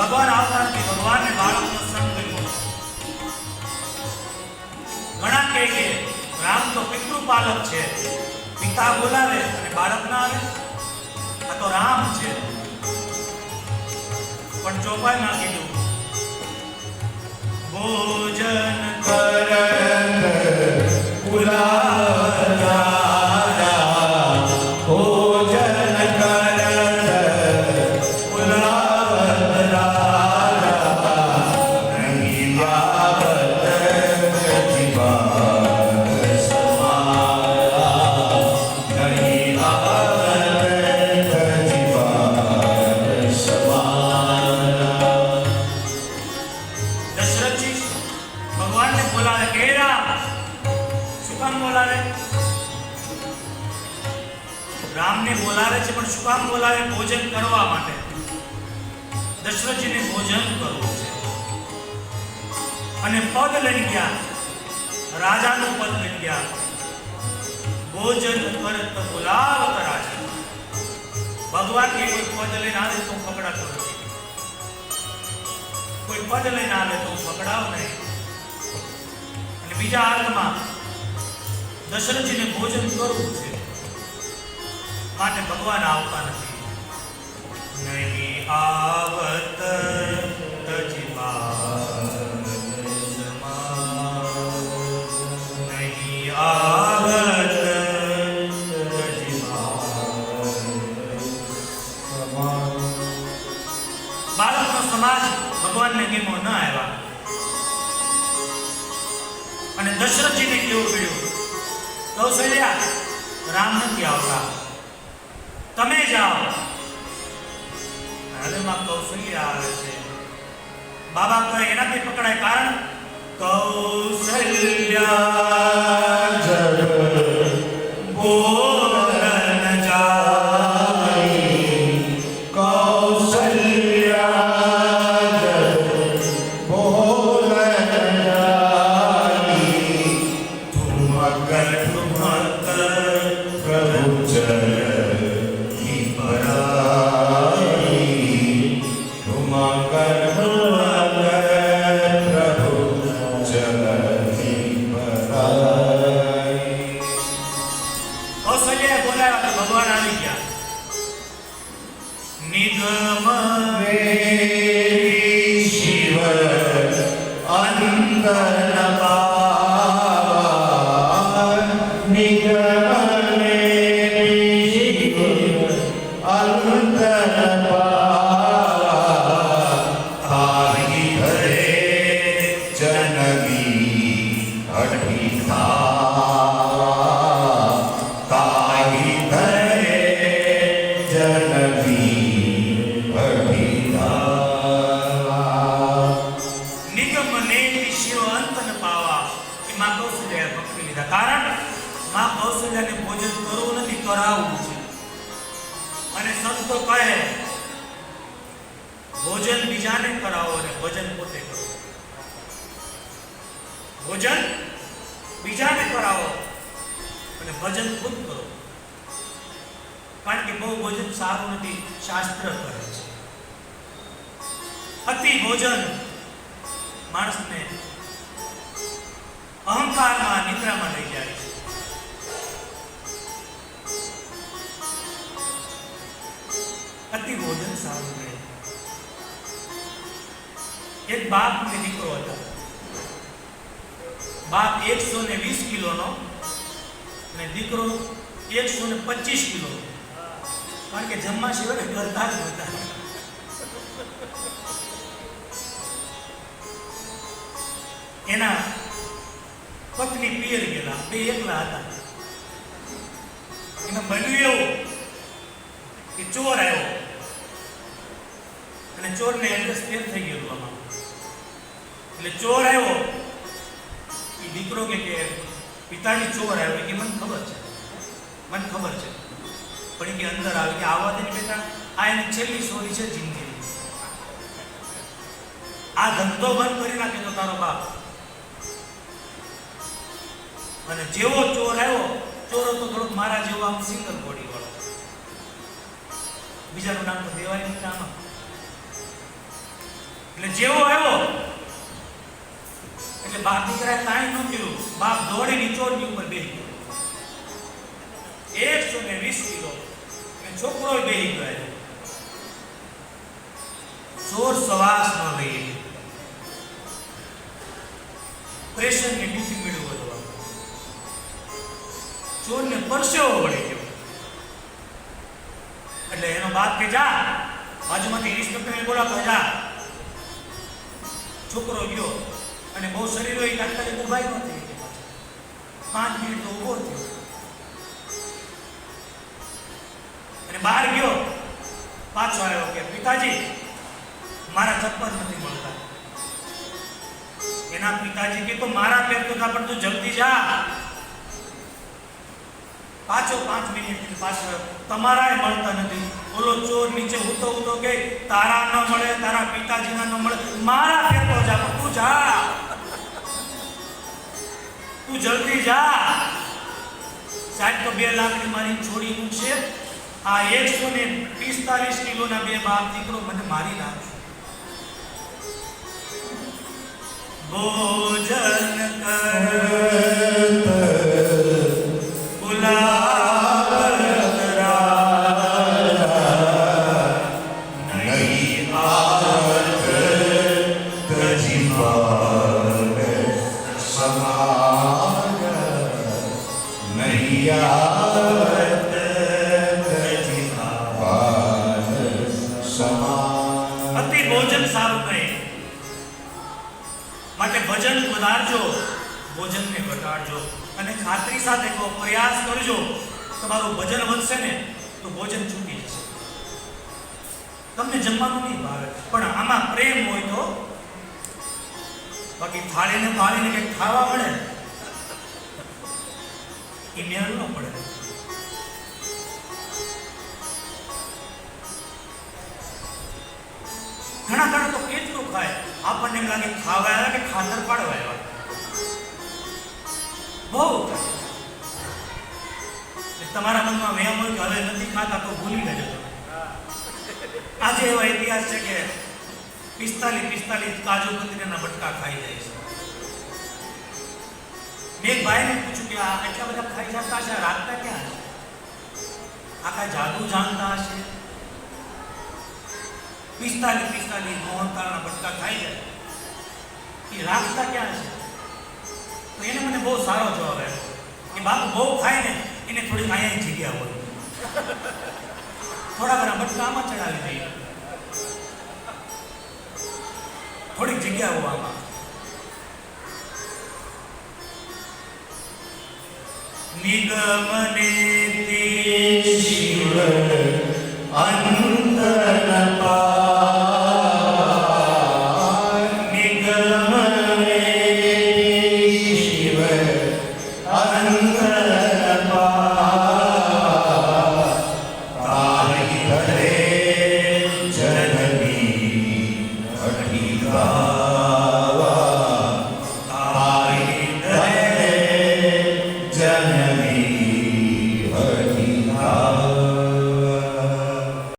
ભગવાન આવતા નથી. ભગવાનને બાળકનો સંગ કર્યો. ઘણા કહે કે રામ તો પિતૃપાલક છે, પિતા બોલાવે અને બાળક ના આવે, આ તો રામ છે. પણ ચોપાઈ ના કીધું ભોજન કરત પુલારા રામને બોલાવે છે, પણ શું કામ બોલાવે? ભોજન કરવા માટે. દશરથજીને ભોજન કરવું છે અને પદ લઈ ગયા, રાજાનું પદ લઈ ગયા. ભોજન કરત બોલાવત રાજા. ભગવાન કે કોઈ પદ લઈને આવે તો પકડાતો નથી, કોઈ પદ લઈને આવે તો પકડાવ નહીં. અને બીજા અર્થમાં દશરથજીને ભોજન કરવું છે માટે ભગવાન આવતા નથી. નહીં આવત તજિબાન સમાન, નહીં આવત તજિબાન સમાન. બાળકનો સમાજ ભગવાનને ગેમો ન આવ્યા અને દશરથજીને કેવું પડ્યું, કૌશલ્યા રામ નથી આવતા, તમે જાઓ. હવે માં કૌશલ્યા આવે છે. બાબા કહે એનાથી પકડાય, કારણ કૌશલ્યા જગ બોલન જાય, કૌશલ્યા જગ બોલન જાય, તુમ અગર તુમત પ્રભુ જય ભોજન બીજાને કરાવો અને ભજન પોતે કરો. ભોજન બીજાને કરાવો અને ભજન ખુદ કરો. કારણ કે બહુ ભોજન સારું નથી, શાસ્ત્ર કહે છે. અતિ ભોજન માણસને અહંકારમાં નિદ્રામાં લઈ જાય છે. અતિ ભોજન સારું રહે. એક બાપ ને દીકરો હતો. બાપ 120 કિલોનો અને દીકરો 125 કિલો. કારણ કે જમવા સિવાય કરતા જ હતા. એના પત્ની પિયર ગયેલા, બે એકલા હતા. એને બન્યું એવું કે ચોર આવ્યો અને ચોરને એડ્રેસ ફેર થઈ ગયું આમાં. એટલે ચોર આવ્યો, એ દીકરો કે પિતાજી ચોર આવ્યો કે મને ખબર છે, પણ એ કે અંદર આવે કે આવવા દે બેટા, આ એની છેલ્લી સોરી છે જિંદગીની. આ ધંધો બંધ કરી નાખે તો તારો બાપ. અને જેવો ચોર આવ્યો, ચોર હતો થોડોક મારા જેવો આમ સિંગલ બોડી વાળો, બીજાનું નામ તો દેવાય નહીં આમાં. એટલે જેવો આવ્યો એટલે બાપ દીકરાએ કાંઈ ન કર્યું. બાપ દોડીને ચોરની ઉપર બેસી ગયો. 120 કિલો અને છોકરો બેસી ગયો. ચોર સવાસ ન લઈ, પ્રેશર ને બીપી મેળવું વધવા, ચોરને પરસેવો વળી ગયો. એટલે એનો બાપ કે જા, બાજુમાંથી ઇન્સ્પેક્ટરને બોલાવતો જા. છોકરો ગયો અને બહુ શરીર હોય તાત્કાલિક ઉભાઈ ન થઈ. 5 મિનિટ તો ઉભો થયો અને બહાર ગયો. પાછો આવ્યો કે પિતાજી મારા ચપ્પલ નથી મળતા. એના પિતાજી કે તો મારા પેર તો પણ તું જલ્દી જા. પાછો 5 મિનિટ પાછો તમારાય મળતા નથી. ઓલો ચોર નીચે ઉતો કે તારા ન મળે, તારા પિતાજીના ન મળે, મારા પેર તો જા. તું જા, તું જલ્દી જા. સાહેબ તો 2 લાખની મારી છોડી મૂકશે. આ 145 કિલોના બે બાપ દીકરો મને મારી નાખશે. ભોજન કર અતિ ભોજન સારું નહીં. માટે ભજન વધારજો, ભોજનને ઘટાડજો. અને ખાતરી સાથે કહો, પ્રયાસ કરજો, તમારું ભજન વધશે ને તો ભોજન છૂટી જશે. તમને જમવાનું નહીં ભાવે પણ આમાં પ્રેમ હોય તો. બાકી થાળીને કંઈક ખાવા મળે એ મેળ ન પડે. ઘણા તો કેટલું ખાય, આપણને એમ લાગે ખાવા આવ્યા કે ખાતર પાડવા આવ્યા. બહુ તમારા મનમાં વહેમ હોય કે હવે નથી ખાતા તો ભૂલી જજો. આજે એવા ઇતિહાસ છે કે 45 કાજુ કતરીના બટકા ખાઈ જાય છે. મેં એક ભાઈને પૂછ્યું કે આ એટલા બધા ખાઈ જતા છે, રાખતા ક્યાં છે? આખા જાદુ જાણતા હશે. 45 મોહનતાળના બટકા ખાઈ જાય, એ રાખતા ક્યાં છે? તો એને મને બહુ સારો જવાબ આપ્યો કે બાપુ બહુ ખાય ને એને થોડીક અહીંયા જગ્યા હોય, થોડા ઘણા બટકા આમાં ચડાવી દઈએ, થોડીક જગ્યા હોય આમાં. નિગમને